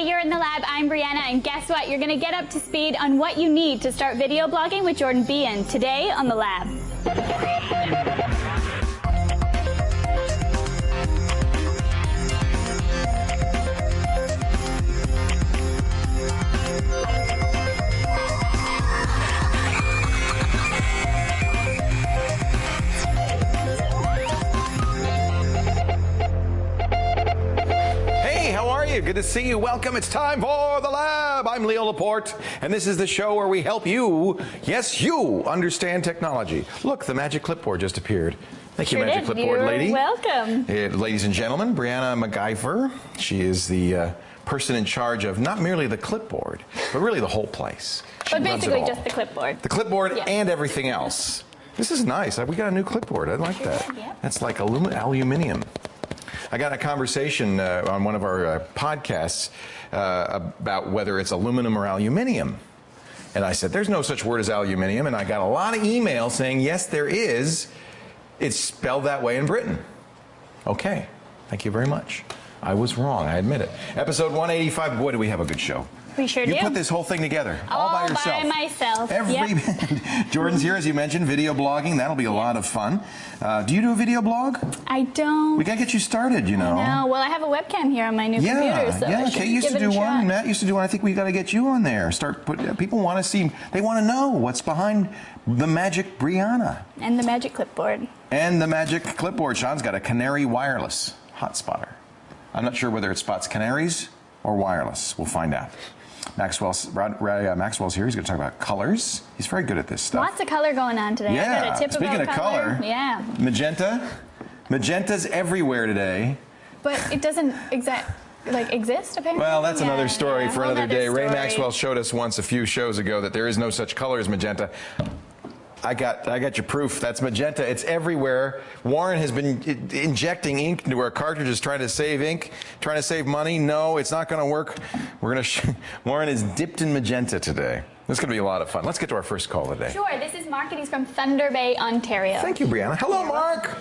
Hey, you're in the lab. I'm Brianna, and guess what? You're going to get up to speed on what you need to start video blogging with Jordan Behan today on the lab. Good to see you. Welcome. It's time for The Lab. I'm Leo Laporte, and this is the show where we help you, yes, you, understand technology. Look, the magic clipboard just appeared. Thank you, magic clipboard lady. You're welcome. Ladies and gentlemen, Brianna MacGyver. She is the person in charge of not merely the clipboard, but really the whole place. But basically just the clipboard. The clipboard and everything else. This is nice. We got a new clipboard. I like that. Yeah. That's like aluminum. I got a conversation on one of our podcasts about whether it's aluminum or aluminium. And I said, there's no such word as aluminium. And I got a lot of emails saying, yes, there is. It's spelled that way in Britain. Okay. Thank you very much. I was wrong. I admit it. Episode 185. Boy, do we have a good show. We sure do. You put this whole thing together all by yourself. All by myself. Jordan's here, as you mentioned, video blogging. That'll be a lot of fun. Do you do a video blog? I don't. We got to get you started, you know. No, well, I have a webcam here on my new computer, so I Kate used to do one. Matt used to do one. I think we got to get you on there. People want to see. They want to know what's behind the magic Brianna. And the magic clipboard. And the magic clipboard. Sean's got a Canary wireless hot spotter. I'm not sure whether it spots canaries or wireless. We'll find out. Maxwell's here. He's going to talk about colors. He's very good at this stuff. Lots of color going on today. Yeah. I got a tip Speaking about of color, yeah. Magenta. Magenta's everywhere today. But it doesn't exist, apparently? Well, that's another story for another day. Story. Ray Maxwell showed us once a few shows ago that there is no such color as magenta. I got your proof. That's magenta. It's everywhere. Warren has been injecting ink into our cartridges, trying to save ink, trying to save money. No, it's not going to work. Warren is dipped in magenta today. This is going to be a lot of fun. Let's get to our first call today. Sure. This is Mark, and he's from Thunder Bay, Ontario. Thank you, Brianna. Hello, Mark.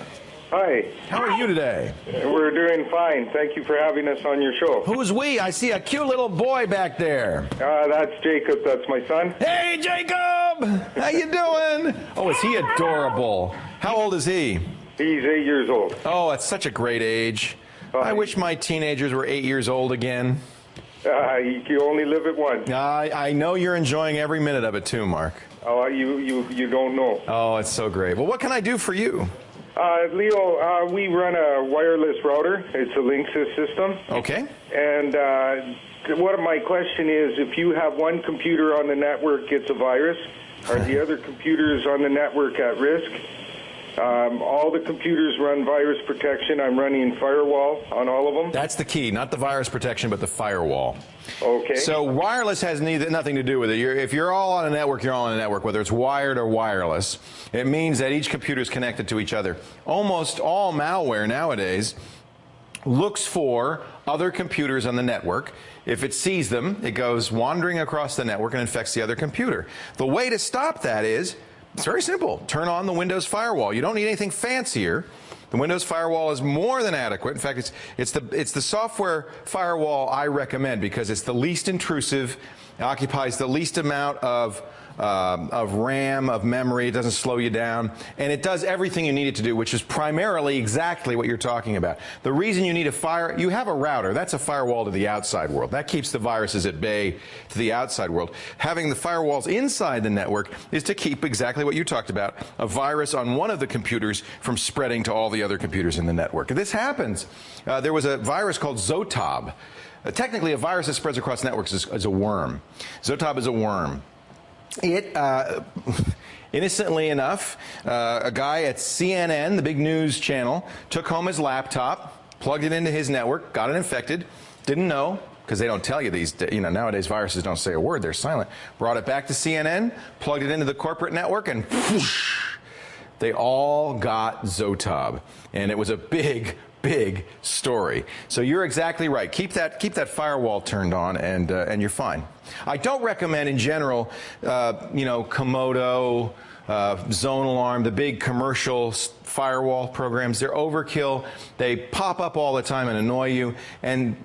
Hi. How are you today? We're doing fine. Thank you for having us on your show. Who's we? I see a cute little boy back there. That's Jacob. That's my son. Hey, Jacob! How you doing? Oh, is he adorable? How old is he? He's 8 years old. Oh, that's such a great age. I wish my teenagers were 8 years old again. You only live it once. I know you're enjoying every minute of it too, Mark. Oh, you don't know. Oh, it's so great. Well, what can I do for you? Leo, we run a wireless router. It's a Linksys system. Okay. And what my question is, if you have one computer on the network gets a virus, are the other computers on the network at risk? All the computers run virus protection. I'm running firewall on all of them. That's the key, not the virus protection, but the firewall. Okay. So wireless has nothing to do with it. If you're all on a network, you're all on a network, whether it's wired or wireless. It means that each computer is connected to each other. Almost all malware nowadays looks for other computers on the network. If it sees them, it goes wandering across the network and infects the other computer. The way to stop that is, it's very simple. Turn on the Windows firewall. You don't need anything fancier. The Windows firewall is more than adequate. In fact, it's the software firewall I recommend because it's the least intrusive, it occupies the least amount of RAM, of memory. It doesn't slow you down, and it does everything you need it to do, which is primarily exactly what you're talking about. The reason you need you have a router. That's a firewall to the outside world. That keeps the viruses at bay to the outside world. Having the firewalls inside the network is to keep exactly what you talked about, a virus on one of the computers from spreading to all the other computers in the network. This happens. There was a virus called Zotab. Technically, a virus that spreads across networks is a worm. Zotab is a worm. It, innocently enough, a guy at CNN, the big news channel, took home his laptop, plugged it into his network, got it infected, didn't know, because they don't tell you these, nowadays viruses don't say a word, they're silent. Brought it back to CNN, plugged it into the corporate network, and whoosh, they all got Zotab. And it was a big big story. So you're exactly right. Keep that firewall turned on, and you're fine. I don't recommend, in general, Komodo, Zone Alarm, the big commercial firewall programs. They're overkill. They pop up all the time and annoy you, and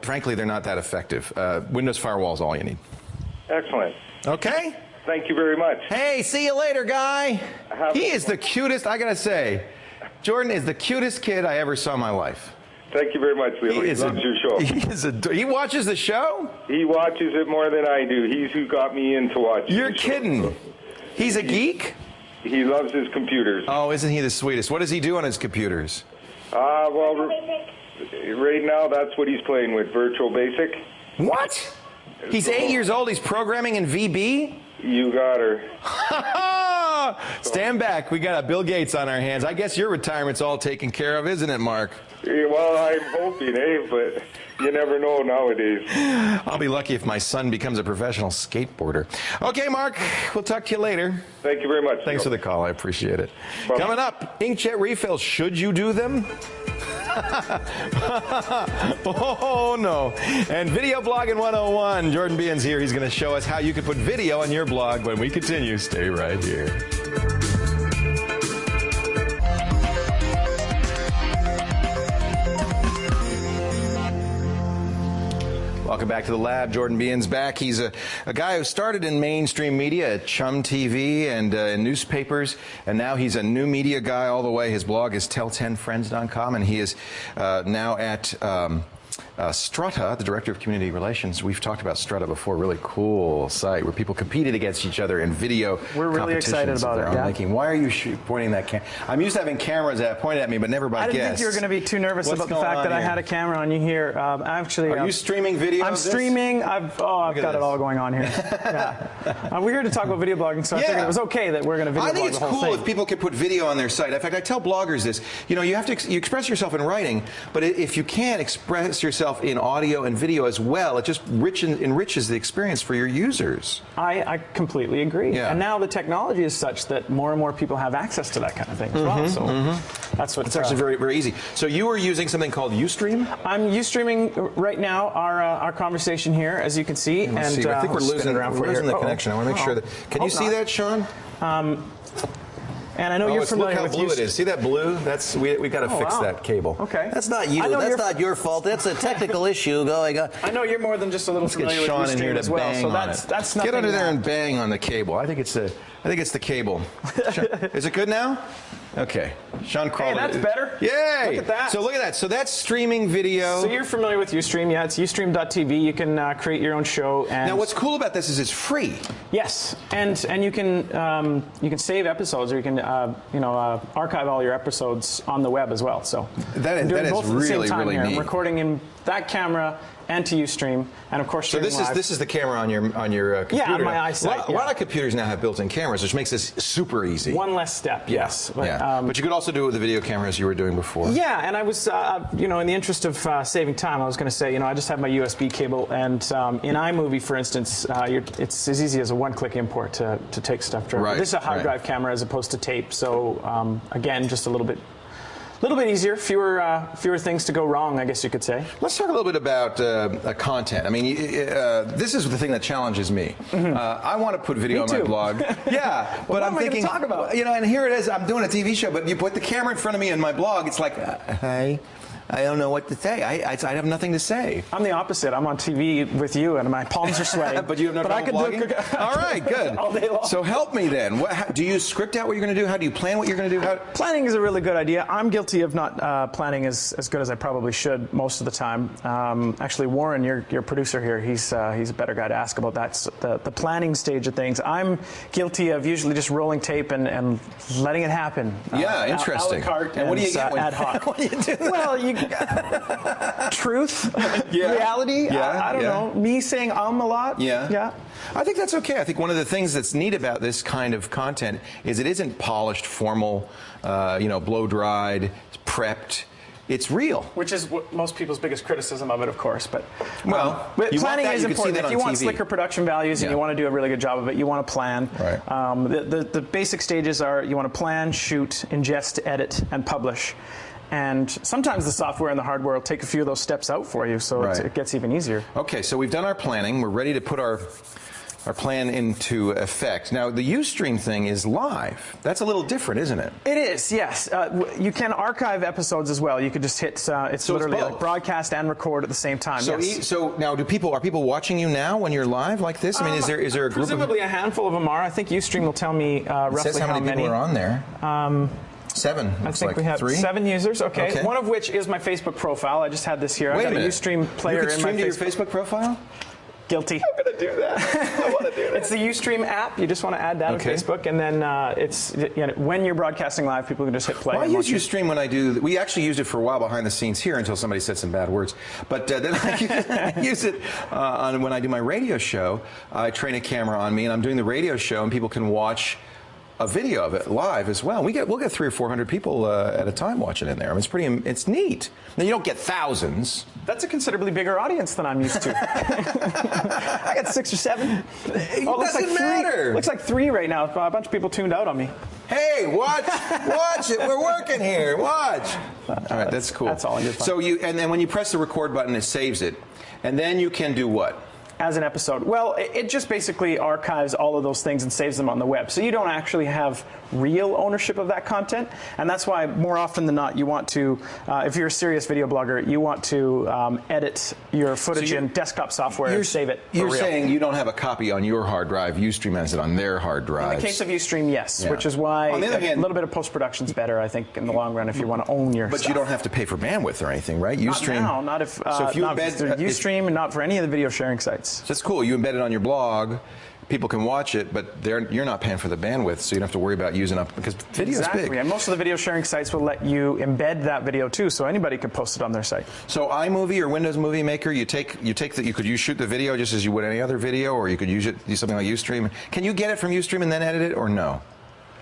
frankly, they're not that effective. Windows Firewall is all you need. Excellent. Okay. Thank you very much. Hey, see you later, guy. He is the cutest. I gotta say, Jordan is the cutest kid I ever saw in my life. Thank you very much, Leo. He loves your show. He watches the show? He watches it more than I do. He's who got me into watching. You're kidding. He's a geek? He loves his computers. Oh, isn't he the sweetest? What does he do on his computers? Well, right now that's what he's playing with, Virtual Basic. What? He's 8 years old. He's programming in VB? You got her. Stand back. We got a Bill Gates on our hands. I guess your retirement's all taken care of, isn't it, Mark? Yeah, well, I'm hoping, but you never know nowadays. I'll be lucky if my son becomes a professional skateboarder. Okay, Mark, we'll talk to you later. Thank you very much. Thanks for the call. I appreciate it. Bye. Coming up, inkjet refills. Should you do them? Oh, no. And Video Blogging 101. Jordan Behan's here. He's going to show us how you can put video on your blog. When we continue, stay right here. Welcome back to the lab. Jordan Behan's back. He's a guy who started in mainstream media at Chum TV and newspapers, and now he's a new media guy all the way. His blog is tell10friends.com, and he is now at Strutta, the director of community relations. We've talked about Strutta before. Really cool site where people competed against each other in video. We're really excited about it. Yeah. Making. Why are you pointing that camera? I'm used to having cameras pointed at me, but never by guests. I didn't think you were going to be too nervous about the fact that I had a camera on you here. Actually, are you streaming video? I'm streaming. I've got it all going on here. Yeah. We're here to talk about video blogging, so I figured it was okay that we're going to video blog the whole thing. I think it's cool if people can put video on their site. In fact, I tell bloggers this. You have to express yourself in writing, but if you can't express yourself in audio and video as well, it just enriches the experience for your users. I completely agree. Yeah. And now the technology is such that more and more people have access to that kind of thing as well. So that's what. It's actually very, very easy. So you were using something called Ustream? I'm Ustreaming right now our conversation here, as you can see. And I think we're losing the connection. I want to make sure that. Can you see that, Sean? And I know you're familiar with. Look how blue it is. See that blue? That's we've got to fix that cable. Okay. That's not you. That's not your fault. That's a technical issue going on. I know you're more than just a little familiar with Sean in here as well. So that's nothing. Get under there and bang on the cable. I think it's the cable. Is it good now? Okay. Sean crawled. Hey, that's better. Yay! Look at that. So look at that. So that's streaming video. So you're familiar with Ustream, yeah? It's ustream.tv. You can create your own show. And now, what's cool about this is it's free. Yes, and you can save episodes, or you can archive all your episodes on the web as well. So that is really neat. I'm recording in that camera and to Ustream, and of course. So this is the camera on your computer. Yeah, on my eyesight. A lot of computers now have built-in cameras, which makes this super easy. One less step. Yes. But you could also do it with the video cameras you were doing before. Yeah, and I was, in the interest of saving time, I was going to say, I just have my USB cable, and in iMovie, for instance, it's as easy as a one-click import to take stuff directly. Right, this is a hard drive camera as opposed to tape, so again, just a little bit easier, fewer things to go wrong, I guess you could say. Let's talk a little bit about content. I mean, this is the thing that challenges me. I want to put video on my blog. Yeah, but I'm thinking, talk about? And here it is. I'm doing a TV show, but you put the camera in front of me in my blog. It's like, hey. I don't know what to say. I have nothing to say. I'm the opposite. I'm on TV with you, and my palms are sweating. But you have no trouble blogging? All right, good. All day long. So help me then. Do you script out what you're going to do? How do you plan what you're going to do? Planning is a really good idea. I'm guilty of not planning as good as I probably should most of the time. Actually, Warren, your producer here, he's a better guy to ask about that. The planning stage of things. I'm guilty of usually just rolling tape and letting it happen. Yeah, interesting. A la carte and what do you get ad hoc? What do you do? Well, truth, reality. I don't know. Me saying a lot. Yeah. I think that's okay. I think one of the things that's neat about this kind of content is it isn't polished, formal, blow dried, prepped. It's real. Which is what most people's biggest criticism of it, of course. But planning is important. If you want slicker production values and you want to do a really good job of it, you want to plan. Right. The basic stages are you want to plan, shoot, ingest, edit, and publish. and sometimes the software and the hardware will take a few of those steps out for you, so it gets even easier. Okay, so we've done our planning. We're ready to put our plan into effect. Now, the Ustream thing is live. That's a little different, isn't it? It is, yes. You can archive episodes as well. You could just hit, it's literally like broadcast and record at the same time. So, yes. So now, are people watching you now when you're live like this? I mean, is there a group presumably a handful of them are. I think Ustream will tell me roughly says how many people are on there. 7. I think like we have 3? 7 users. Okay. One of which is my Facebook profile. I just had this here. Wait I got a Ustream player you can in my stream to your Facebook profile? Guilty. I'm going to do that. I want to do that. It's the Ustream app. You just want to add that on Facebook, and then it's when you're broadcasting live, people can just hit play. Well, I use Ustream when I do. We actually used it for a while behind the scenes here until somebody said some bad words. But then I use it when I do my radio show. I train a camera on me, and I'm doing the radio show, and people can watch a video of it live as well. We'll get 300 or 400 people at a time watching in there. I mean, it's neat. Now, you don't get thousands. That's a considerably bigger audience than I'm used to. I got 6 or 7. It doesn't matter. Looks like 3 right now. A bunch of people tuned out on me. Hey, watch it. We're working here. Watch. All right, that's cool. That's all in good fun. So and then when you press the record button, it saves it, and then you can do what? As an episode. Well, it just basically archives all of those things and saves them on the web. So you don't actually have real ownership of that content, and that's why more often than not you want to, if you're a serious video blogger, you want to edit your footage in desktop software and save it for You're real. saying you don't have a copy on your hard drive, Ustream has it on their hard drive. In the case of Ustream, yes, which is why on the other hand, a little bit of post-production is better, I think, in the long run if you want to own your But stuff. you don't have to pay for bandwidth or anything, right? Ustream. Not now, not if, so if you not embed, for Ustream and not for any of the video sharing sites. That's cool. You embed it on your blog. People can watch it, but you're not paying for the bandwidth, so you don't have to worry about using up because video is big. And most of the video sharing sites will let you embed that video too, so anybody can post it on their site. So iMovie or Windows Movie Maker, you could shoot the video just as you would any other video, or you could use something like Ustream. Can you get it from Ustream and then edit it, or no?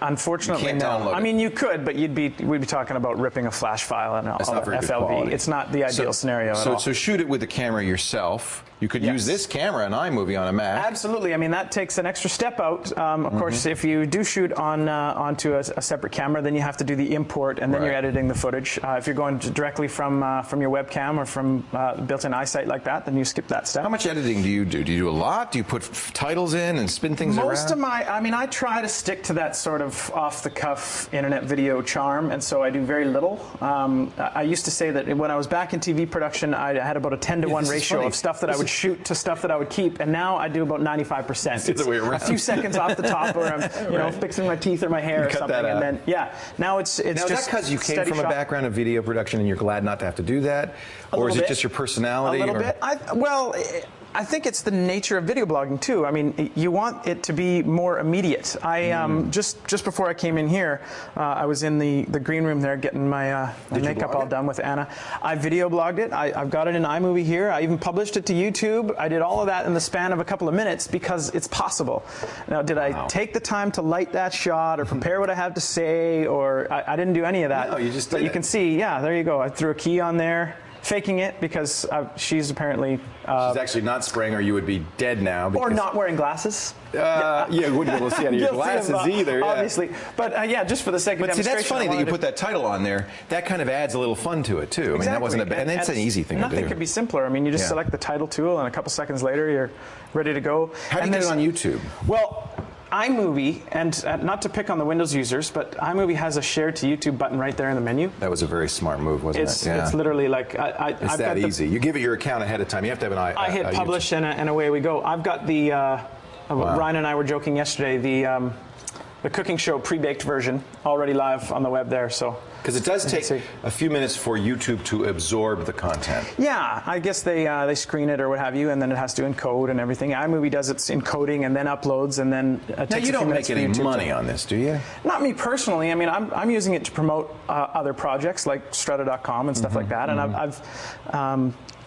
Unfortunately, no. I mean, you could, but we'd be talking about ripping a flash file and all FLV. It's not the ideal scenario at all. So shoot it with the camera yourself. You could use this camera in iMovie on a Mac. Absolutely. I mean, that takes an extra step out. Of course, if you do shoot onto a separate camera, then you have to do the import, and then you're editing the footage. If you're going directly from your webcam or from built-in iSight like that, then you skip that step. How much editing do you do? Do you do a lot? Do you put titles in and spin things around? Most of I try to stick to that sort of off-the-cuff internet video charm, and so I do very little. I used to say that when I was back in TV production, I had about a 10-to-1 ratio of stuff that I would shoot to stuff that I would keep, and now I do about 95%. It's the way around. A few seconds off the top, or I'm fixing my teeth or my hair or something, and then now it's now, just is that because you came from a background of video production and you're glad not to have to do that, or is it just your personality? A little bit. I think it's the nature of video blogging too. I mean, you want it to be more immediate. Just before I came in here, I was in the green room there getting my makeup all done with Anna. I video blogged it. I've got it in iMovie here. I even published it to YouTube. I did all of that in the span of a couple of minutes because it's possible. Now, did I take the time to light that shot or prepare what I have to say, or I didn't do any of that. No, you just did But you can see, there you go. I threw a key on there. Faking it because she's apparently... she's actually not spraying, or you would be dead now. Or not wearing glasses. You wouldn't be able to see out of your glasses either. Obviously. But just for the sake of demonstration. See, that's funny that you put that title on there. That kind of adds a little fun to it, too. Exactly. I mean, that wasn't and that's an easy thing to do. Nothing could be simpler. I mean, you just select the title tool, and a couple seconds later, you're ready to go. How do you get it on YouTube? Well, iMovie, and not to pick on the Windows users, but iMovie has a share to YouTube button right there in the menu. That was a very smart move, wasn't it? Yeah. It's literally like... It's that easy. You give it your account ahead of time. You have to have an I hit publish, and away we go. I've got the... Ryan and I were joking yesterday, the cooking show pre-baked version already live on the web there, so... Because it does take a few minutes for YouTube to absorb the content. Yeah, I guess they screen it or what have you, and then it has to encode and everything. iMovie does its encoding and then uploads, and then it takes now, you don't make any money on this, do you? Not me personally. I mean, I'm using it to promote other projects like Strata.com and stuff like that, and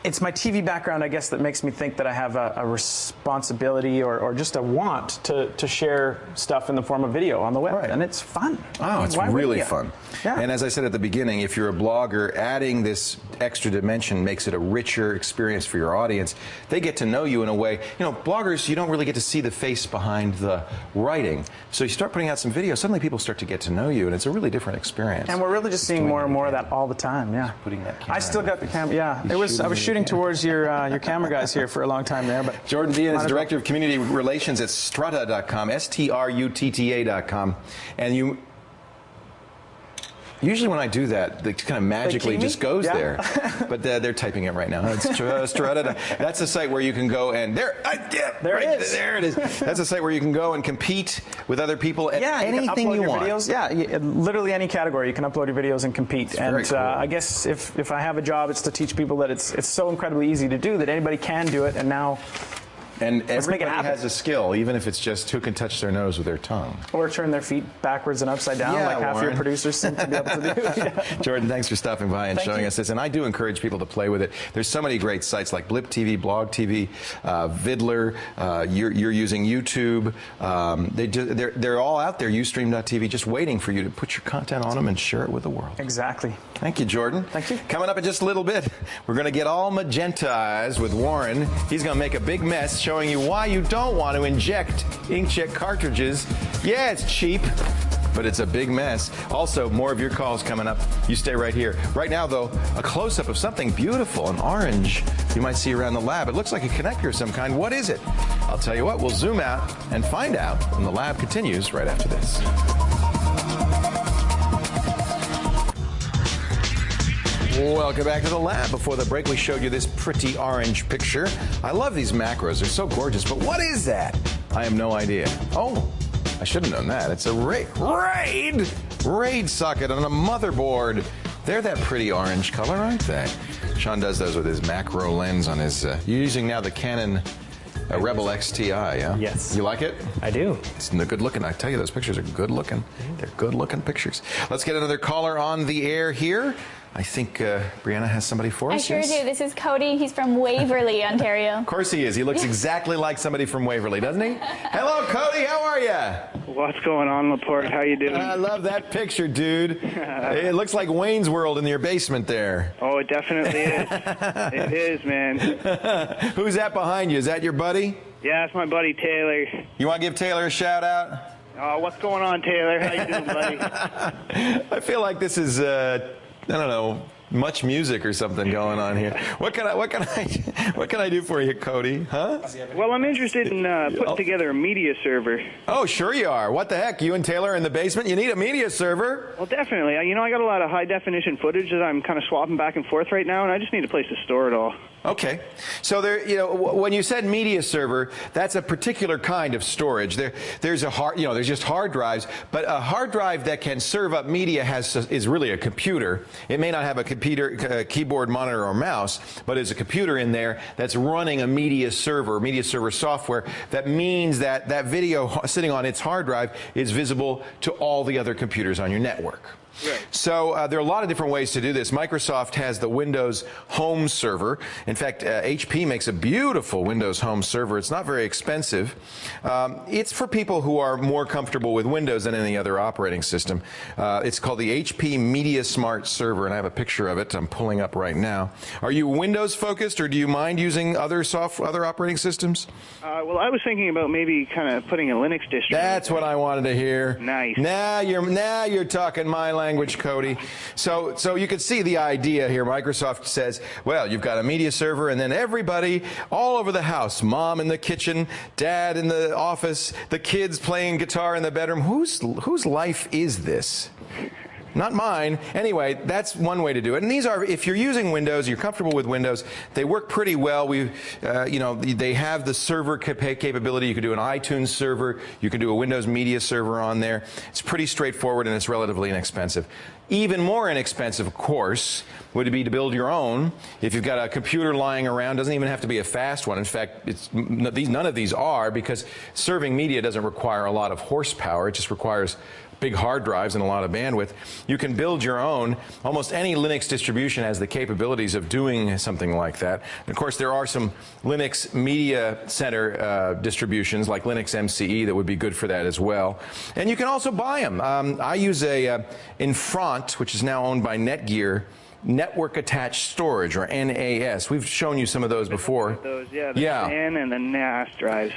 It's my TV background, I guess, that makes me think that I have a responsibility or just a want to share stuff in the form of video on the web. Right. And it's fun. Oh, it's really fun. Yeah. And as I said at the beginning, if you're a blogger, adding this extra dimension makes it a richer experience for your audience. They get to know you in a way. You know, bloggers, you don't really get to see the face behind the writing. So you start putting out some video, suddenly people start to get to know you, and it's a really different experience. And we're really just seeing more and more of that all the time. Yeah. Putting that camera I still got the camera. Yeah. I was shooting towards your camera guys here for a long time there. But Jordan Behan is Director of Community Relations at strutta.com, strutta.com. And you... Usually when I do that, it kind of magically just goes there. But they're typing it right now. It's Strutta. That's a site where you can go and there it is. That's a site where you can go and compete with other people at anything you want. Videos. Yeah, literally any category. You can upload your videos and compete. And cool. I guess if I have a job, it's to teach people that it's so incredibly easy to do that anybody can do it. And now. And everybody has a skill, even if it's just who can touch their nose with their tongue. Or turn their feet backwards and upside down, like half your producers seem to be able to do. Yeah. Jordan, thanks for stopping by and showing us this. And I do encourage people to play with it. There's so many great sites like Blip TV, Blog TV, Vidler. You're using YouTube. They're all out there, Ustream.tv, just waiting for you to put your content on them and share it with the world. Exactly. Thank you, Jordan. Thank you. Coming up in just a little bit, we're going to get all magentized with Warren. He's going to make a big mess showing you why you don't want to inject inkjet cartridges. Yeah, it's cheap, but it's a big mess. Also, more of your calls coming up. You stay right here. Right now, though, a close-up of something beautiful, an orange you might see around the lab. It looks like a connector of some kind. What is it? I'll tell you what, we'll zoom out and find out when the lab continues right after this. Welcome back to the lab. Before the break, we showed you this pretty orange picture. I love these macros. They're so gorgeous. But what is that? I have no idea. Oh, I should have known that. It's a RAID socket on a motherboard. They're that pretty orange color, aren't they? Sean does those with his macro lens on his... you're using now the Canon Rebel XTI, yeah? Yes. You like it? I do. It's good looking. I tell you, those pictures are good looking. They're good looking pictures. Let's get another caller on the air here. I think Brianna has somebody for us. I sure do. This is Cody. He's from Waverly, Ontario. Of course he is. He looks exactly like somebody from Waverly, doesn't he? Hello, Cody. How are you? What's going on, Laporte? How you doing? I love that picture, dude. It looks like Wayne's World in your basement there. Oh, it definitely is. It is, man. Who's that behind you? Is that your buddy? Yeah, it's my buddy Taylor. You want to give Taylor a shout out? What's going on, Taylor? How you doing, buddy? I feel like this is I don't know, much music or something going on here. What can I do for you, Cody? Huh? Well, I'm interested in putting together a media server. Oh, sure you are. What the heck? You and Taylor in the basement? You need a media server? Well, definitely. You know, I got a lot of high definition footage that I'm kind of swapping back and forth right now, and I just need a place to store it all. Okay. So there, you know, when you said media server, that's a particular kind of storage. There's just hard drives, but a hard drive that can serve up media is really a computer. It may not have a computer, keyboard, monitor, or mouse, but it's a computer in there that's running a media server software. That means that that video sitting on its hard drive is visible to all the other computers on your network. Right. So there are a lot of different ways to do this. Microsoft has the Windows Home Server. In fact, HP makes a beautiful Windows Home Server. It's not very expensive. It's for people who are more comfortable with Windows than any other operating system. It's called the HP Media Smart Server, and I have a picture of it I'm pulling up right now. Are you Windows focused, or do you mind using other operating systems? Well, I was thinking about maybe kind of putting a Linux distro. That's what I wanted to hear. Nice. Now you're talking my language, Cody. So you can see the idea here. Microsoft says, well, you've got a media server, and then everybody all over the house, mom in the kitchen, dad in the office, the kids playing guitar in the bedroom. Whose life is this? Not mine. Anyway, that's one way to do it. And these are, if you're using Windows, you're comfortable with Windows, they work pretty well. They have the server capability. You can do an iTunes server. You can do a Windows Media Server on there. It's pretty straightforward, and it's relatively inexpensive. Even more inexpensive, of course, would be to build your own. If you've got a computer lying around, doesn't even have to be a fast one. In fact, none of these are, because serving media doesn't require a lot of horsepower. It just requires big hard drives and a lot of bandwidth. You can build your own. Almost any Linux distribution has the capabilities of doing something like that. And of course, there are some Linux Media Center distributions like Linux MCE that would be good for that as well. And you can also buy them. I use a Infront, which is now owned by Netgear, network attached storage, or NAS. We've shown you some of those before. Those, the NAN and the NAS drives.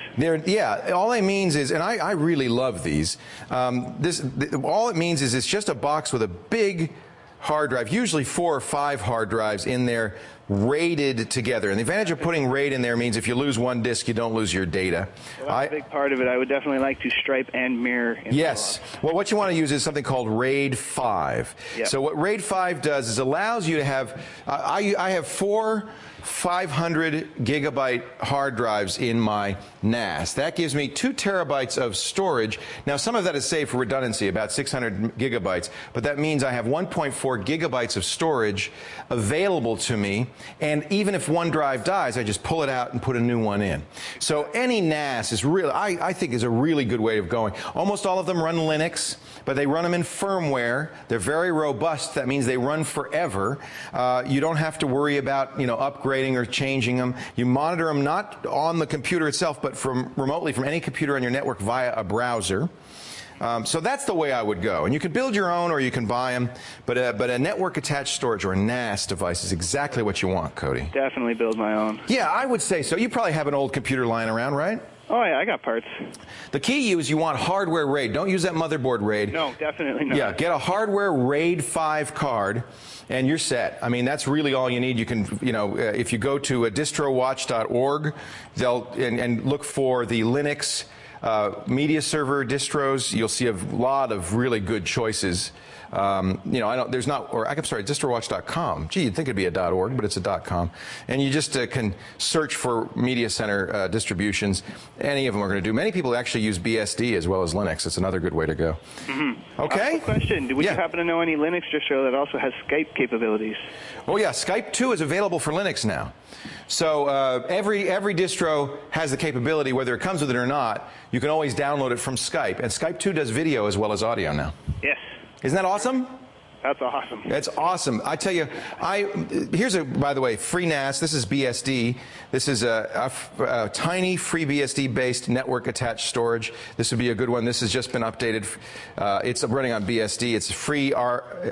All it means is, and I really love these. All it means is it's just a box with a big hard drive, usually 4 or 5 hard drives in there, RAIDed together. And the advantage of putting RAID in there means if you lose one disk, you don't lose your data. Well, that's a big part of it. I would definitely like to stripe and mirror. Yes. Well, what you want to use is something called RAID 5. Yep. So what RAID 5 does is allows you to have, I have 4 500 gigabyte hard drives in my NAS. That gives me 2 terabytes of storage. Now, some of that is saved for redundancy, about 600 gigabytes, but that means I have 1.4 gigabytes of storage available to me, and even if one drive dies, I just pull it out and put a new one in. So any NAS is really, I think, is a really good way of going. Almost all of them run Linux, but they run them in firmware. They're very robust. That means they run forever. You don't have to worry about, upgrading or changing them. You monitor them not on the computer itself, but remotely from any computer on your network via a browser. So that's the way I would go. And you can build your own or you can buy them, but a network attached storage or a NAS device is exactly what you want, Cody. Definitely build my own. Yeah, I would say so. You probably have an old computer lying around, right? Oh, yeah, I got parts. The key is you want hardware RAID. Don't use that motherboard RAID. No, definitely not. Yeah, get a hardware RAID 5 card, and you're set. I mean, that's really all you need. You can, if you go to distrowatch.org, and look for the Linux media server distros, you'll see a lot of really good choices. distrowatch.com. Gee, you'd think it'd be a .org, but it's a .com. And you just can search for media center distributions. Any of them are going to do. Many people actually use BSD as well as Linux. It's another good way to go. Mm-hmm. Okay. Question: would you happen to know any Linux distro that also has Skype capabilities? Oh yeah, Skype 2 is available for Linux now. So every distro has the capability, whether it comes with it or not. You can always download it from Skype, and Skype 2 does video as well as audio now. Yes. Isn't that awesome? That's awesome. That's awesome. I tell you, here's by the way, free NAS. This is BSD. This is a tiny free BSD-based network-attached storage. This would be a good one. This has just been updated. It's running on BSD. It's free.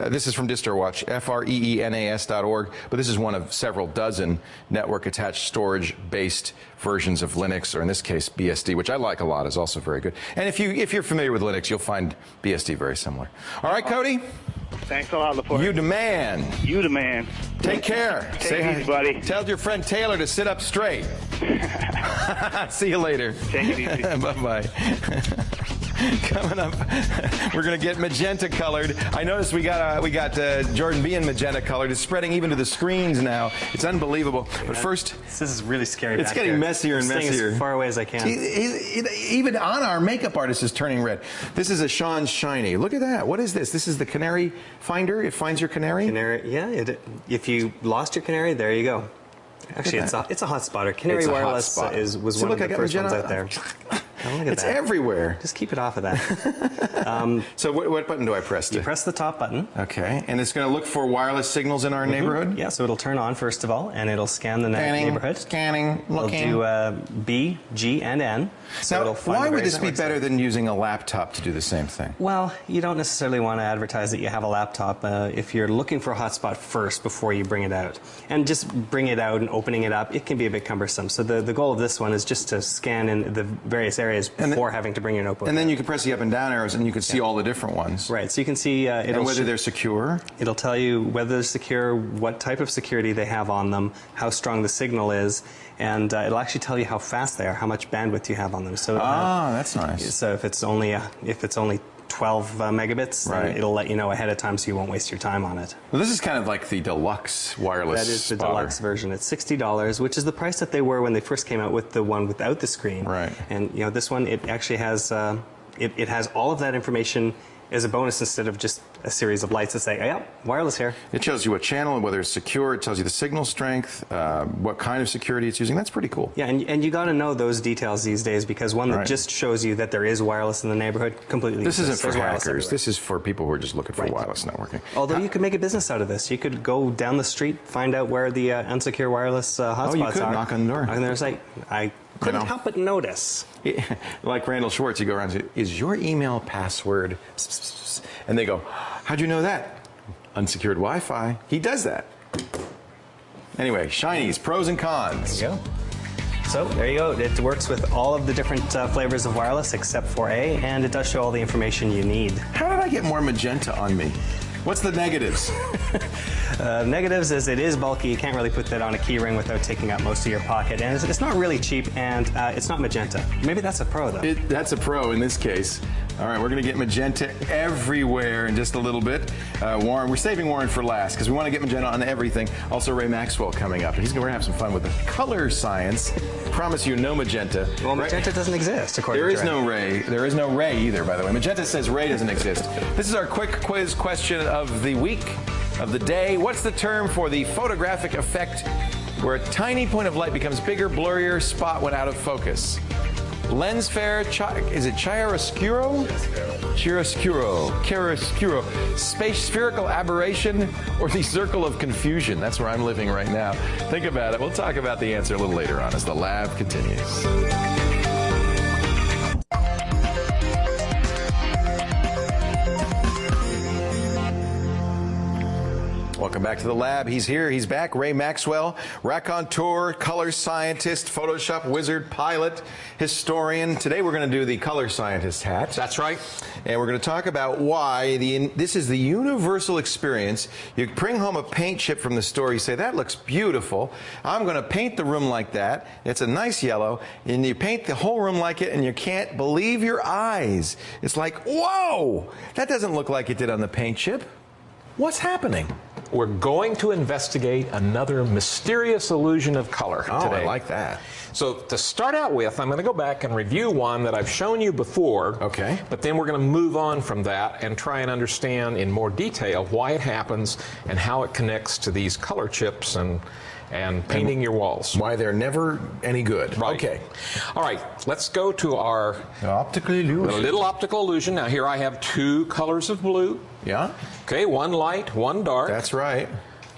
This is from DistroWatch, freenas.org. But this is one of several dozen network-attached storage-based versions of Linux, or in this case, BSD, which I like a lot, is also very good. And if you're familiar with Linux, you'll find BSD very similar. All right, Cody? Thanks a lot, Laporte. You the man. You the man. Take care. Take it easy, buddy. Tell your friend Taylor to sit up straight. See you later. Take it easy. Bye-bye. Coming up, we're going to get magenta colored. I noticed we got Jordan being magenta colored. It's spreading even to the screens now. It's unbelievable. But first, this is really scary. It's getting messier and messier. As far away as I can. Even on our makeup artist is turning red. This is a Sean Shiny. Look at that. What is this? This is the canary finder. It finds your canary. Canary. Yeah. If you lost your canary, there you go. Actually, it's a hot spotter. Canary Wireless was one of the first ones out there. Oh, look at it's that. Everywhere. Just keep it off of that. So what button do I press? You press the top button. Okay, and it's going to look for wireless signals in our neighborhood? Yeah, so it'll turn on first of all, and it'll scan the neighborhood. Scanning, looking. It'll do B, G, and N. So now, why would this be better than using a laptop to do the same thing? Well, you don't necessarily want to advertise that you have a laptop if you're looking for a hotspot first before you bring it out. And just bring it out and opening it up, it can be a bit cumbersome. So the goal of this one is just to scan in the various areas before having to bring your notebook. And then you can press the up and down arrows and you can see all the different ones. Right, so you can see and whether they're secure. It'll tell you whether they're secure, what type of security they have on them, how strong the signal is, and it'll actually tell you how fast they are, how much bandwidth you have on them. So that's nice. So if it's only 12 megabits, then it'll let you know ahead of time so you won't waste your time on it. Well, this is kind of like the deluxe wireless That is the spotter. deluxe version. It's $60, which is the price that they were when they first came out with the one without the screen. Right. And this one, it actually has it has all of that information as a bonus instead of just a series of lights that say, oh, yeah, wireless here. It shows you what channel and whether it's secure. It tells you the signal strength, what kind of security it's using. That's pretty cool. Yeah, and you got to know those details these days, because one that just shows you that there is wireless in the neighborhood completely. This isn't for There's wireless hackers. everywhere. This is for people who are just looking for wireless networking. Although you could make a business out of this. You could go down the street, find out where the unsecure wireless hotspots you could are. knock on the door. And there's like, I couldn't help but notice. Like Randall Schwartz, you go around and say, is your email password? And they go, how'd you know that? Unsecured Wi-Fi. He does that. Anyway, Shinies, pros and cons. There you go. So there you go. It works with all of the different flavors of wireless except for A, and it does show all the information you need. How did I get more magenta on me? What's the negatives? Negatives is it is bulky. You can't really put that on a key ring without taking up most of your pocket. And it's not really cheap, and it's not magenta. Maybe that's a pro, though. That's a pro in this case. All right, we're going to get magenta everywhere in just a little bit. Warren, we're saving Warren for last because we want to get magenta on everything. Also, Ray Maxwell coming up. We're going to have some fun with the color science. Promise you no magenta. Well, magenta doesn't exist, according to There is no Ray. There is no Ray either, by the way. Magenta says Ray doesn't exist. This is our quick quiz question of the week, of the day. What's the term for the photographic effect where a tiny point of light becomes bigger, blurrier spot when out of focus? Lens flare, is it chiaroscuro? Chiaroscuro. Spherical aberration, or the circle of confusion? That's where I'm living right now. Think about it. We'll talk about the answer a little later on as the lab continues. Welcome back to the lab. He's here. He's back. Ray Maxwell, raconteur, color scientist, Photoshop wizard, pilot, historian. Today we're going to do the color scientist hat. That's right. And we're going to talk about why this is the universal experience. You bring home a paint chip from the store. You say, that looks beautiful. I'm going to paint the room like that. It's a nice yellow. And you paint the whole room like it, and you can't believe your eyes. It's like, whoa, that doesn't look like it did on the paint chip. What's happening? We're going to investigate another mysterious illusion of color today. I like that. So to start out with, I'm going to go back and review one that I've shown you before. Okay. But then we're going to move on from that and try and understand in more detail why it happens and how it connects to these color chips and painting your walls. Why they're never any good. Right. Okay. All right, let's go to our optical illusion. Little optical illusion. Now here I have two colors of blue. Yeah. Okay, one light, one dark. That's right.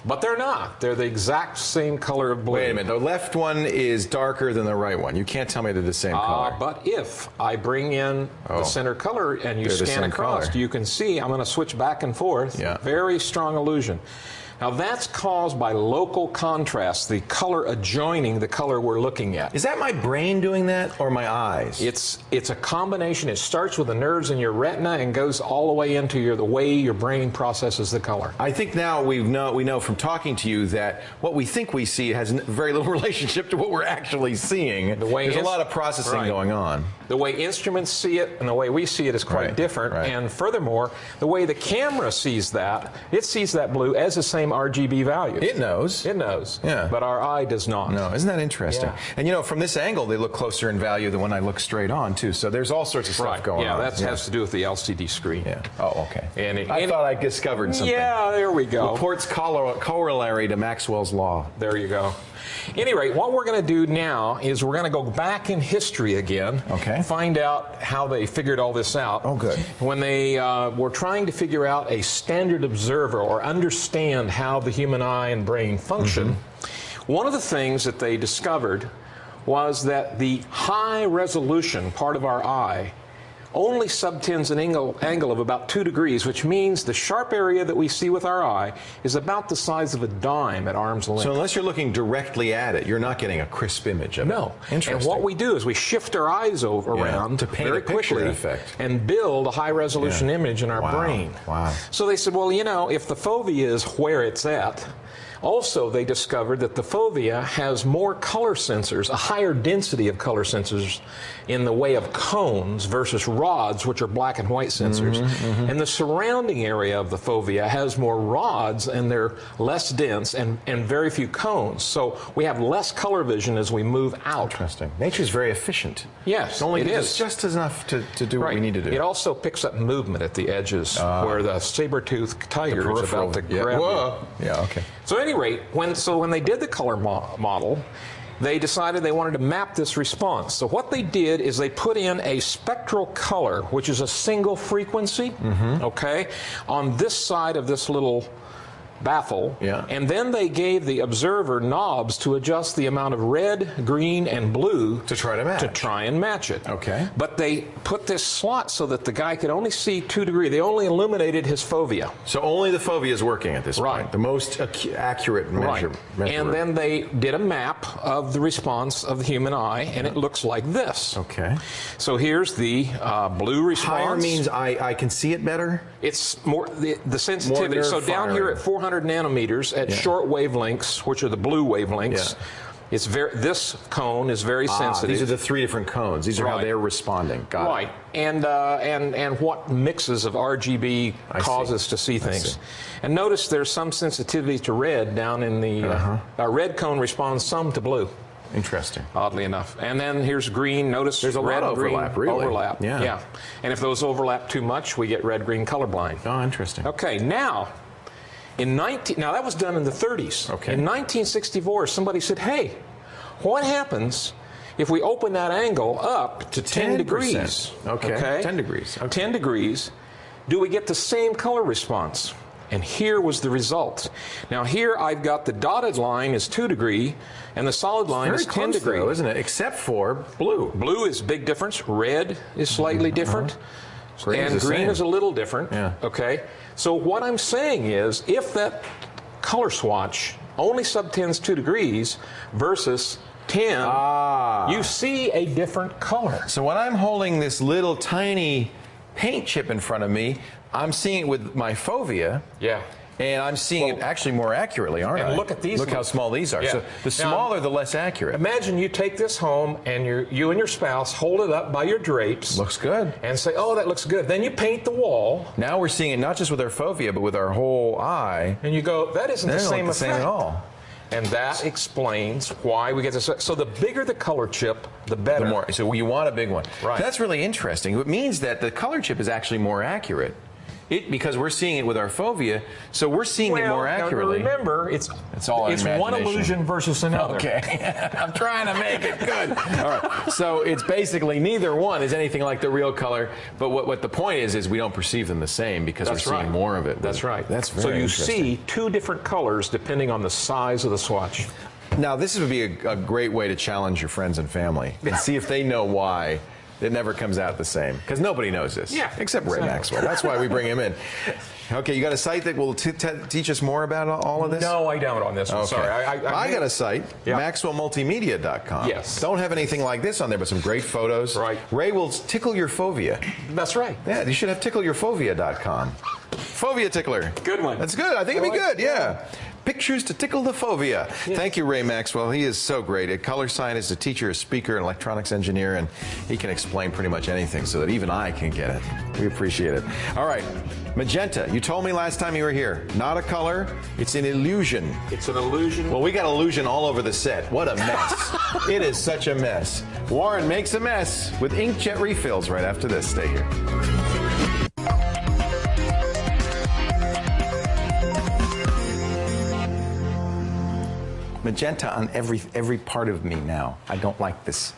But they're not. They're the exact same color of blue. Wait a minute. The left one is darker than the right one. You can't tell me they're the same color. But if I bring in the center color and you They're scan across, color. you can see I'm going to switch back and forth. Yeah. Very strong illusion. Now that's caused by local contrast, the color adjoining the color we're looking at. Is that my brain doing that or my eyes? It's a combination. It starts with the nerves in your retina and goes all the way into the way your brain processes the color. I think now we know from talking to you that what we think we see has very little relationship to what we're actually seeing. There's a lot of processing going on. The way instruments see it and the way we see it is quite different. Right. And furthermore, the way the camera sees that, it sees that blue as the same RGB value. It knows. It knows. Yeah. But our eye does not. No, isn't that interesting? Yeah. And you know, from this angle, they look closer in value than when I look straight on, too. So there's all sorts of stuff going on. Yeah, that has to do with the LCD screen. Yeah. Oh, okay. And I thought I discovered something. Yeah, there we go. Laporte's corollary to Maxwell's law. There you go. Any rate, what we're going to do now is we're going to go back in history again. Okay. Find out how they figured all this out. Oh, good. When they were trying to figure out a standard observer or understand how the human eye and brain function, one of the things that they discovered was that the high resolution part of our eye only subtends an angle of about 2 degrees, which means the sharp area that we see with our eye is about the size of a dime at arm's length. So unless you're looking directly at it, you're not getting a crisp image of it. No. Interesting. And what we do is we shift our eyes around to paint very a picture quickly effect. and build a high-resolution image in our brain. Wow. So they said, well, you know, if the fovea is where it's at, Also, they discovered that the fovea has more color sensors, a higher density of color sensors in the way of cones versus rods, which are black and white sensors. And the surrounding area of the fovea has more rods, and they're less dense and very few cones. So we have less color vision as we move out. Interesting. Nature's very efficient. Yes, it is. Just enough to do what we need to do. It also picks up movement at the edges where the saber-toothed tiger is about to grab you. Yeah, okay. So at any rate, when they did the color model, they decided they wanted to map this response. So what they did is they put in a spectral color, which is a single frequency, okay, on this side of this little baffle, and then they gave the observer knobs to adjust the amount of red, green, and blue to try and match it. Okay. But they put this slot so that the guy could only see 2 degrees. They only illuminated his fovea. So only the fovea is working at this point. The most accurate measure. And then they did a map of the response of the human eye, and it looks like this. Okay. So here's the blue response. Higher means I can see it better? It's more the sensitivity. So down here at 400 nanometers at short wavelengths, which are the blue wavelengths, it's this cone is very sensitive. These are the 3 different cones. These are how they're responding. Got it. And what mixes of RGB cause us to see things. And notice there's some sensitivity to red down in the red cone responds some to blue. Interesting. Oddly enough. And then here's green. Notice there's a red, lot of overlap, really. Overlap. Yeah. And if those overlap too much, we get red-green colorblind. Oh, interesting. Okay, now that was done in the 30s. Okay. In 1964, somebody said, hey, what happens if we open that angle up to 10 degrees? Okay. 10 degrees. Okay. 10 degrees. Do we get the same color response? And here was the result. Now here I've got the dotted line is 2 degree, and the solid line is 10 degree, though, isn't it? Except for blue. Blue is a big difference. Red is slightly different. And green is a little different. Okay. So what I'm saying is, if that color swatch only subtends 2 degrees versus 10, you see a different color. So when I'm holding this little tiny paint chip in front of me, I'm seeing it with my fovea. Yeah. And I'm seeing it actually more accurately, aren't I? And look at these. Look how small these are. Yeah. So the smaller, the less accurate. Imagine you take this home and you and your spouse hold it up by your drapes. Looks good. And say, oh, that looks good. Then you paint the wall. Now we're seeing it not just with our fovea, but with our whole eye. And you go, that isn't the same effect. Same at all. And that explains why we get this. So the bigger the color chip, the better. The more. So you want a big one. Right. That's really interesting. It means that the color chip is actually more accurate. Because we're seeing it with our fovea, so we're seeing it more accurately. Now remember, it's all it's one illusion versus another. Okay, I'm trying to make it good. All right, so it's basically neither one is anything like the real color, but what the point is we don't perceive them the same because we're seeing more of it. That's right. That's very So you interesting. see 2 different colors depending on the size of the swatch. Now, this would be a great way to challenge your friends and family and see if they know why it never comes out the same, because nobody knows this, except Ray Maxwell. That's why we bring him in. Okay, you got a site that will teach us more about all of this? No, I don't on this one. Okay. Sorry. I got a site, MaxwellMultimedia.com. Yes. Don't have anything like this on there, but some great photos. Right. Ray will tickle your fovea. That's right. Yeah, you should have tickleyourfovea.com. Fovea tickler. Good one. That's good. I think it'd be good, yeah. Pictures to tickle the fovea. Yes. Thank you, Ray Maxwell. He is so great. A color scientist, a teacher, a speaker, an electronics engineer, and he can explain pretty much anything so that even I can get it. We appreciate it. All right, magenta. You told me last time you were here. Not a color. It's an illusion. It's an illusion. Well, we got illusion all over the set. What a mess. It is such a mess. Warren makes a mess with inkjet refills right after this. Stay here. Magenta on every part of me now. I don't like this.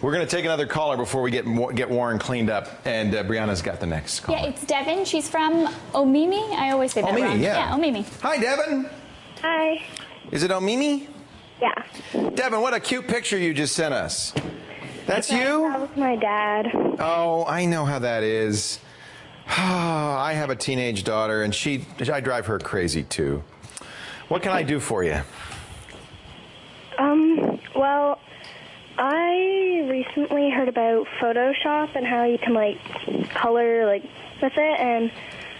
We're going to take another caller before we get Warren cleaned up, and Brianna's got the next caller. Yeah, it's Devin. She's from Omimi. I always say that Omimi, wrong. yeah. Omimi. Hi, Devin. Hi. Is it Omimi? Yeah. Devin, what a cute picture you just sent us. That's you? That was my dad. Oh, I know how that is. I have a teenage daughter, and I drive her crazy, too. What can I do for you? Well, I recently heard about Photoshop and how you can, color, with it, and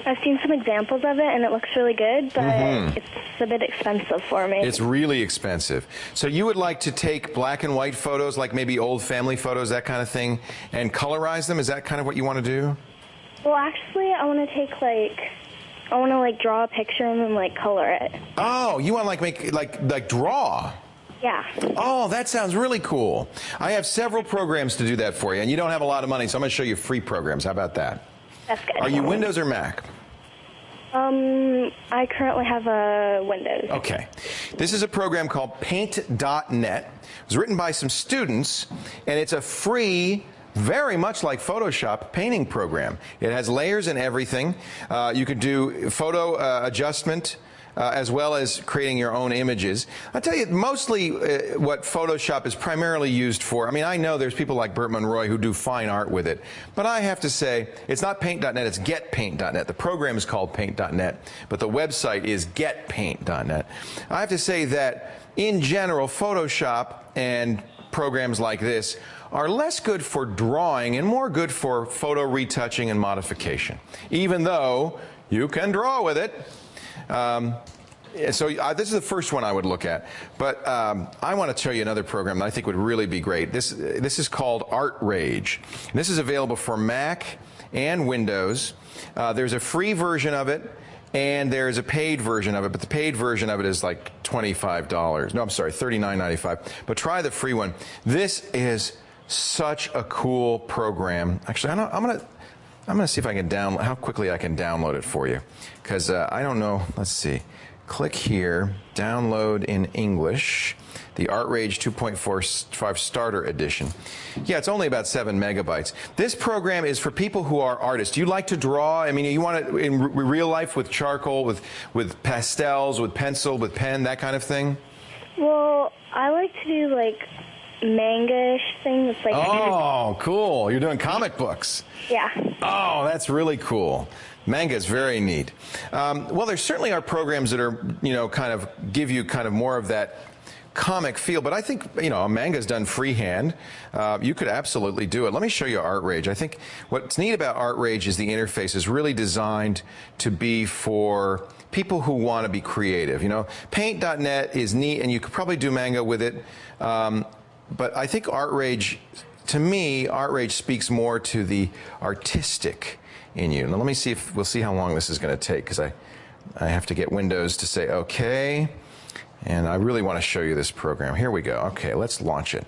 I've seen some examples of it, and it looks really good, but it's a bit expensive for me. It's really expensive. So you would like to take black and white photos, like maybe old family photos, that kind of thing, and colorize them? Is that kind of what you want to do? Well, actually, I want to take, draw a picture and then, color it. Oh, you want to, make draw? Yeah. Oh, that sounds really cool. I have several programs to do that for you, and you don't have a lot of money, so I'm going to show you free programs. How about that? That's good. Are you Windows or Mac? I currently have a Windows. Okay. This is a program called Paint.net. It was written by some students, and it's a free, very much like Photoshop, painting program. It has layers and everything. You could do photo adjustment, as well as creating your own images. I'll tell you, mostly what Photoshop is primarily used for, I mean, I know there's people like Burt Monroy who do fine art with it, but I have to say, it's not Paint.net, it's GetPaint.net. The program is called Paint.net, but the website is GetPaint.net. I have to say that, in general, Photoshop and programs like this are less good for drawing and more good for photo retouching and modification, even though you can draw with it. This is the first one I would look at, but I want to show you another program that I think would really be great. This is called Art Rage. This is available for Mac and Windows. There's a free version of it, and there's a paid version of it, but the paid version of it is like $25. No, I'm sorry, $39.95. But try the free one. This is such a cool program. Actually, I'm gonna see if I can how quickly I can download it for you, because I don't know. Let's see. Click here, download in English, the Art Rage 2.45 Starter Edition. Yeah, it's only about 7 megabytes. This program is for people who are artists. Do you like to draw? I mean, you want it in real life with charcoal, with pastels, with pencil, with pen, that kind of thing? Well, I like to do, manga-ish things. Oh, cool. You're doing comic books. Yeah. Oh, that's really cool. Manga is very neat. Well, there certainly are programs that are, kind of give you kind of more of that comic feel, but I think, a manga's done freehand. You could absolutely do it. Let me show you Art Rage. I think what's neat about Art Rage is the interface is really designed to be for people who want to be creative. Paint.net is neat, and you could probably do manga with it. But I think Art Rage, to me, Art Rage speaks more to the artistic in you. Now let me see if we'll see how long this is going to take, because I have to get Windows to say okay, and I really want to show you this program. Here we go. Okay, let's launch it.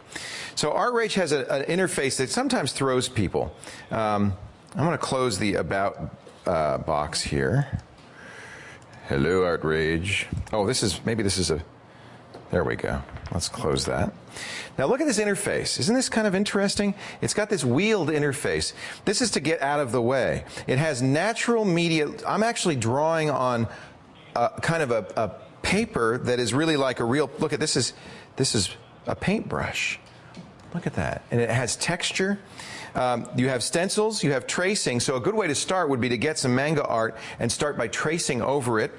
So Art Rage has an interface that sometimes throws people. I'm going to close the About box here. Hello, Art Rage. Oh, maybe this is a. There we go. Let's close that. Now look at this interface. Isn't this kind of interesting? It's got this wheeled interface. This is to get out of the way. It has natural media. I'm actually drawing on kind of a paper that is really like a real. Look at this is a paintbrush. Look at that. And it has texture. You have stencils. You have tracing. So a good way to start would be to get some manga art and start by tracing over it.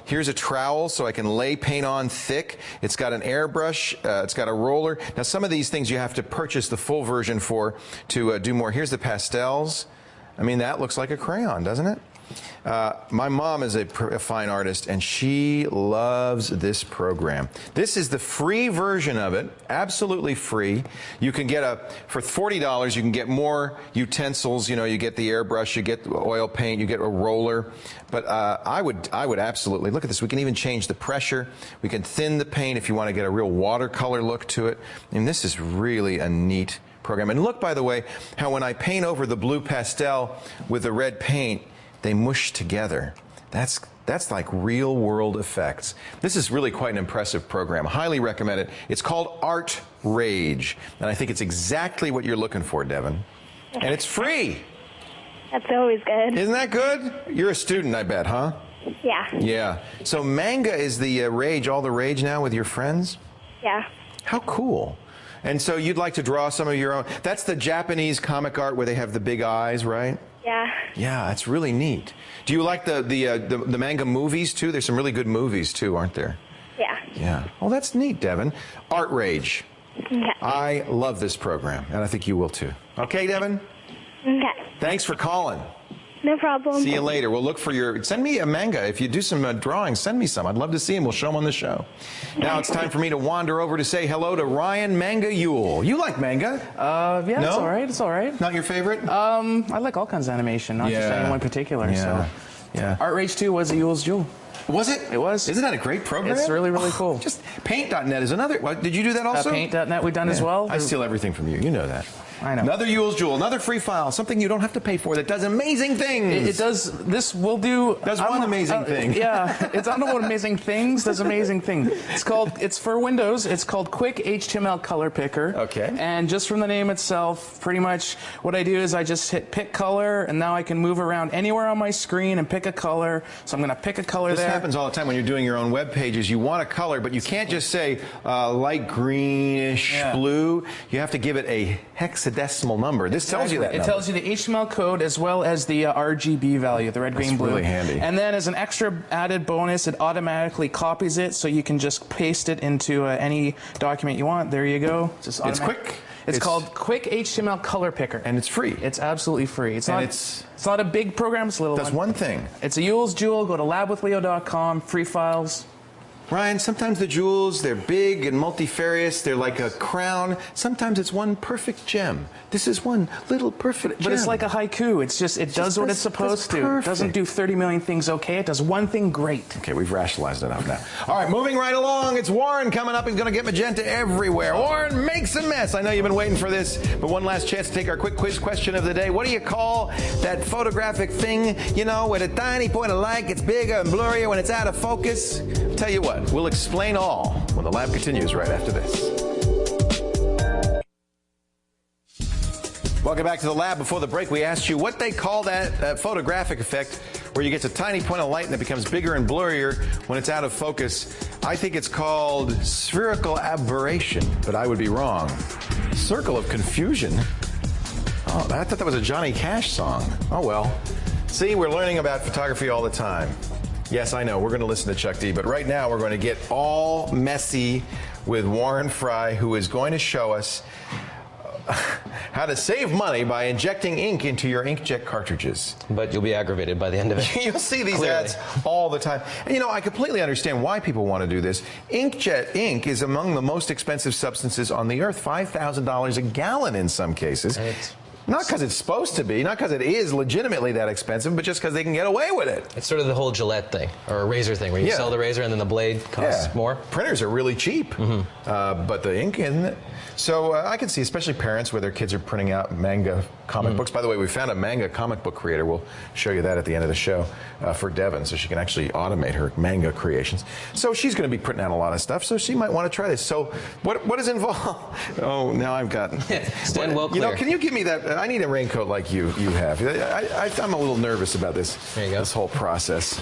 Here's a trowel so I can lay paint on thick. It's got an airbrush. It's got a roller. Now, some of these things you have to purchase the full version for to do more. Here's the pastels. I mean, that looks like a crayon, doesn't it? My mom is a fine artist, and she loves this program. This is the free version of it, absolutely free. You can get for $40, you can get more utensils. You get the airbrush, you get the oil paint, you get a roller. But I would absolutely look at this. We can even change the pressure. We can thin the paint if you want to get a real watercolor look to it. And this is really a neat program. And look, by the way, how when I paint over the blue pastel with the red paint, they mush together. That's like real world effects. This is really quite an impressive program. Highly recommend it. It's called Art Rage, and I think it's exactly what you're looking for, Devin. And it's free. That's always good. Isn't that good? You're a student, I bet, huh? Yeah. Yeah. So manga is the rage, all the rage now with your friends? Yeah. How cool. And so you'd like to draw some of your own. That's the Japanese comic art where they have the big eyes, right? Yeah. Yeah, that's really neat. Do you like the manga movies too? There's some really good movies too, aren't there? Yeah. Yeah. Oh, that's neat, Devin. Art Rage. Okay. I love this program, and I think you will too. Okay, Devin? Okay. Thanks for calling. No problem. See you later. We'll look for send me a manga. If you do some drawings, send me some. I'd love to see them. We'll show them on the show. Now it's time for me to wander over to say hello to Ryan Manga Yule. You like manga? Yeah, no? It's all right. It's all right. Not your favorite? I like all kinds of animation, not just any one particular. Yeah. So, yeah. Art Rage 2 was a Yule's jewel. Was it? It was. Isn't that a great program? It's really, really cool. Just Paint.net is another. Did you do that also? Paint.net we've done as well. I steal everything from you. You know that. I know. Another Yule's Jewel, another free file, something you don't have to pay for that does amazing things. It does. This will do. Does one amazing thing. Yeah, it's I don't know what amazing things does amazing thing. It's for Windows. It's called Quick HTML Color Picker. Okay. And just from the name itself, pretty much what I do is I just hit pick color, and now I can move around anywhere on my screen and pick a color. So I'm going to pick a color there. This happens all the time when you're doing your own web pages. You want a color, but you can't just say light greenish blue. You have to give it a hexadecimal number. This tells you that It tells you the HTML code as well as the RGB value, the red, green, blue. Really handy. And then as an extra added bonus, it automatically copies it, so you can just paste it into any document you want. There you go. It's quick. It's called Quick HTML Color Picker. And it's free. It's absolutely free. It's not a big program, it's a little one. Does one thing. It's a Yule's Jewel. Go to labwithleo.com, free files. Ryan, sometimes the jewels, they're big and multifarious. They're like a crown. Sometimes it's one perfect gem. This is one little perfect gem. But it's like a haiku. It does what it's supposed to. It doesn't do 30 million things okay. It does one thing great. Okay, we've rationalized enough now. All right, moving right along. It's Warren coming up. He's going to get magenta everywhere. Warren makes a mess. I know you've been waiting for this, but one last chance to take our quick quiz question of the day. What do you call that photographic thing, you know, where the tiny point of light gets bigger and blurrier when it's out of focus? I'll tell you what, we'll explain all when the lab continues right after this. Welcome back to the lab. Before the break, we asked you what they call that photographic effect where you get a tiny point of light and it becomes bigger and blurrier when it's out of focus. I think it's called spherical aberration, but I would be wrong. Circle of confusion. Oh, I thought that was a Johnny Cash song. Oh, well. See, we're learning about photography all the time. Yes, I know, we're going to listen to Chuck D, but right now we're going to get all messy with Warren Fry, who is going to show us how to save money by injecting ink into your inkjet cartridges. But you'll be aggravated by the end of it. You'll see these ads all the time. And you know, I completely understand why people want to do this. Inkjet ink is among the most expensive substances on the earth, $5,000 a gallon in some cases. Not because it's supposed to be, not because it is legitimately that expensive, but just because they can get away with it. It's sort of the whole Gillette thing, or a razor thing, where you sell the razor and then the blade costs more. Printers are really cheap, but the ink isn't it? So I can see, especially parents where their kids are printing out manga comic books. By the way, we found a manga comic book creator. We'll show you that at the end of the show for Devin, so she can actually automate her manga creations. So she's going to be printing out a lot of stuff, so she might want to try this. So what is involved? Oh, now I've got... Stand well clear. You know, can you give me that? I need a raincoat like you have. I'm a little nervous about this. There you go. This whole process.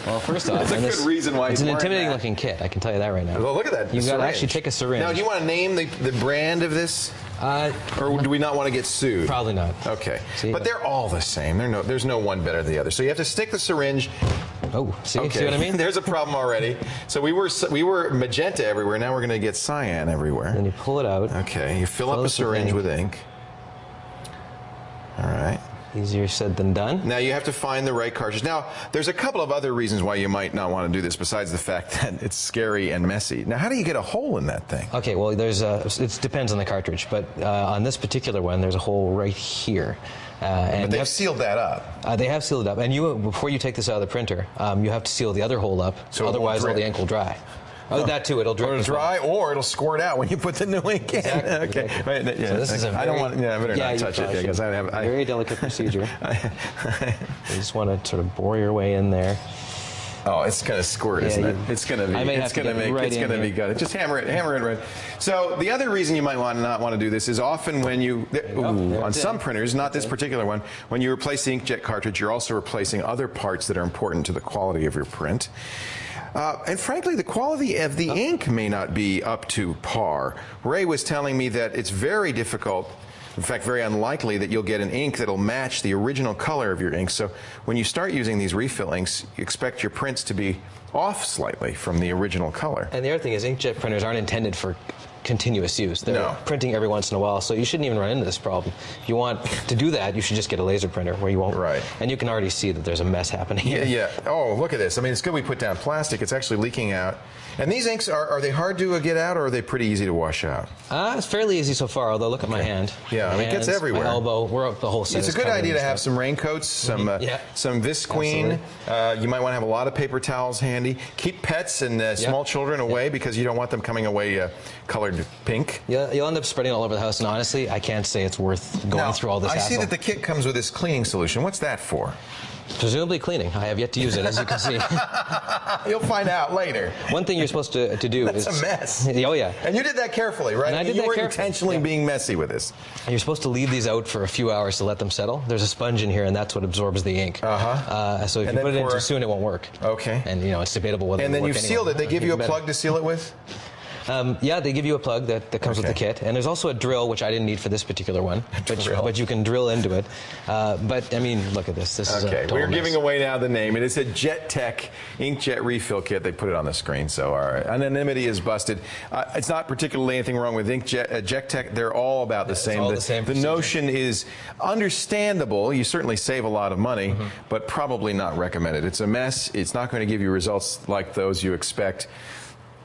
Well, first off, it's a good reason why it's an intimidating looking kit. I can tell you that right now. Well, look at that. You've got to actually take a syringe. Now, do you want to name the brand of this? Or do we not want to get sued? Probably not. Okay. But they're all the same. There's no one better than the other. So you have to stick the syringe. Oh, see what I mean? There's a problem already. So we were magenta everywhere. Now we're going to get cyan everywhere. Then you pull it out. Okay. You fill up a syringe with ink. All right. Easier said than done. Now you have to find the right cartridge. Now, there's a couple of other reasons why you might not want to do this besides the fact that it's scary and messy. Now, how do you get a hole in that thing? Okay, well, it depends on the cartridge, but on this particular one, there's a hole right here. But they've sealed that up. They have sealed it up. And before you take this out of the printer, you have to seal the other hole up, so otherwise all the ink will dry. Oh, that too. It'll dry, or it'll squirt out when you put the new ink in. Exactly. Okay. Right, so this is a very, I don't want. Yeah, I better not touch it because I have very delicate procedure. You just want to sort of bore your way in there. Oh, it's gonna squirt, isn't it? It's gonna be. It's gonna be good. Just hammer it right. So the other reason you might not want to do this is often when on some printers, not this particular one, when you replace the inkjet cartridge, you're also replacing other parts that are important to the quality of your print. And frankly, the quality of the ink may not be up to par. Ray was telling me that it's very difficult, in fact, very unlikely that you'll get an ink that'll match the original color of your ink. So when you start using these refill inks, you expect your prints to be off slightly from the original color. And the other thing is inkjet printers aren't intended for continuous use. They're printing every once in a while, so you shouldn't even run into this problem. If you want to do that, you should just get a laser printer where you won't. Right. And you can already see that there's a mess happening here. Yeah. Oh, look at this. I mean, it's good we put down plastic. It's actually leaking out. And these inks, are they hard to get out, or are they pretty easy to wash out? It's fairly easy so far, although look at my hand. Yeah, I mean, it gets everywhere. My elbow, the whole set. It's a good idea to have some raincoats, some Visqueen. You might want to have a lot of paper towels handy. Keep pets and small children away because you don't want them coming away colored pink. Yeah, you'll end up spreading all over the house, and honestly, I can't say it's worth going through all this hassle. I see that the kit comes with this cleaning solution. What's that for? Presumably cleaning. I have yet to use it, as you can see. You'll find out later. One thing you're supposed to do is... That's a mess. Oh, yeah. And you did that carefully, right? And I did that carefully. You weren't intentionally being messy with this. And you're supposed to leave these out for a few hours to let them settle. There's a sponge in here, and that's what absorbs the ink. So if you put it in too soon, it won't work. Okay. And, it's debatable whether And then it'll work you've sealed it. They give you a plug to seal it with? Yeah, they give you a plug that comes with the kit, and there's also a drill, which I didn't need for this particular one, but you can drill into it. But I mean, look at this. This is a total we're mess. giving away now the name. It is a Jet Tech inkjet refill kit. They put it on the screen, so our anonymity is busted. It's not particularly anything wrong with Jet Tech. They're all about the same. All the same. The notion is understandable. You certainly save a lot of money, but probably not recommended. It's a mess. It's not going to give you results like those you expect.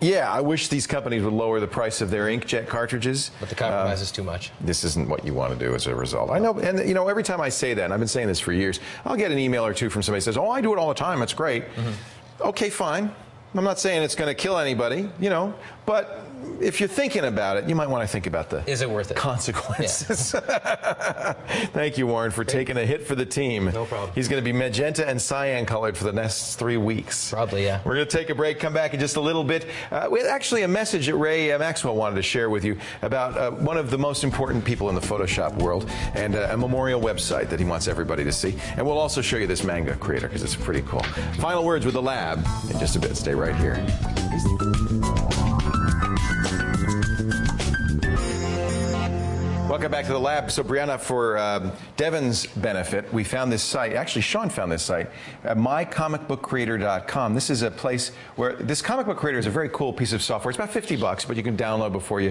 Yeah, I wish these companies would lower the price of their inkjet cartridges. But the compromise is too much. This isn't what you want to do as a result. I know, and every time I say that, and I've been saying this for years, I'll get an email or two from somebody who says, "Oh, I do it all the time. It's great." Okay, fine. I'm not saying it's going to kill anybody, but if you're thinking about it, you might want to think about is it worth it? Consequences. Yeah. Thank you, Warren, for taking a hit for the team. No problem. He's going to be magenta and cyan colored for the next 3 weeks. Probably, yeah. We're going to take a break, come back in just a little bit. We had actually a message that Ray Maxwell wanted to share with you about one of the most important people in the Photoshop world and a memorial website that he wants everybody to see. And we'll also show you this manga creator because it's pretty cool. Final words with the lab in just a bit. Stay right here. Welcome back to the lab. So, Brianna, for Devin's benefit, we found this site. Actually, Sean found this site, mycomicbookcreator.com. This is a place where this comic book creator is a very cool piece of software. It's about $50, but you can download before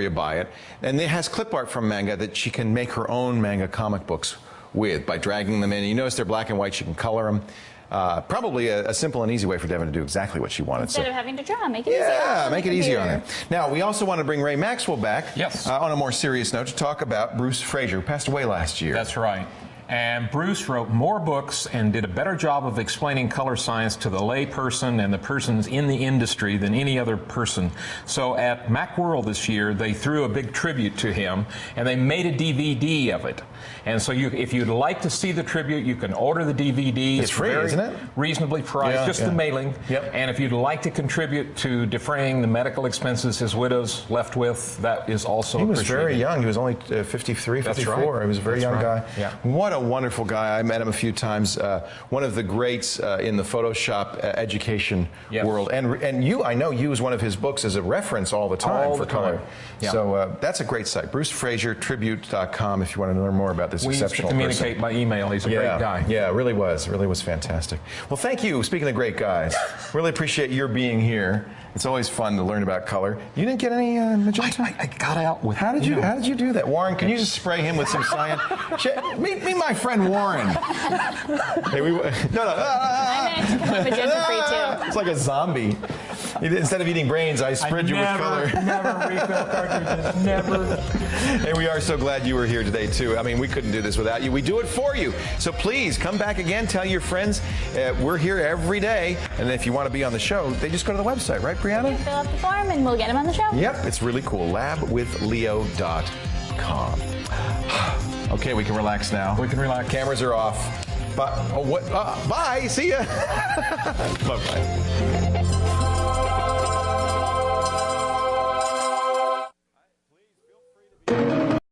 you buy it. And it has clip art from manga that she can make her own manga comic books with by dragging them in. You notice they're black and white. She can color them. Probably a simple and easy way for Devin to do exactly what she wanted. Instead of having to draw, make it easier. Yeah, make it easier on her. Now, we also want to bring Ray Maxwell back. Yes. On a more serious note, to talk about Bruce Fraser, who passed away last year. That's right. And Bruce wrote more books and did a better job of explaining color science to the lay person and the persons in the industry than any other person. So at Macworld this year, they threw a big tribute to him, and they made a DVD of it. And so if you'd like to see the tribute, you can order the DVD. It's free, isn't it? Reasonably priced, just the mailing. Yep. And if you'd like to contribute to defraying the medical expenses his widow's left with, that is also appreciated. He was very young. He was only 53, 54. That's right. He was a very young guy. Yeah. What a wonderful guy. I met him a few times. One of the greats in the Photoshop education world. And I know use one of his books as a reference all the time for color. Yeah. So that's a great site. BruceFraserTribute.com if you want to learn more about this exceptional person. We used to communicate by email. He's a great guy. Yeah, really was. Really was fantastic. Well, thank you. Speaking of great guys, really appreciate your being here. It's always fun to learn about color. You didn't get any magenta? I got out with. How did you do that, Warren? Can you just spray him with some cyan? Meet my friend Warren. Hey, I'm actually magenta free too. It's like a zombie. Instead of eating brains, I spread you with color. Never refill cartridges. Never. Hey, we are so glad you were here today too. I mean, we couldn't do this without you. We do it for you. So please come back again. Tell your friends we're here every day. And if you want to be on the show, they just go to the website, right, Brianna? Fill out the form and we'll get them on the show. Yep, it's really cool. labwithleo.com. Okay, we can relax now. We can relax. Cameras are off. Bye. See ya. Bye-bye.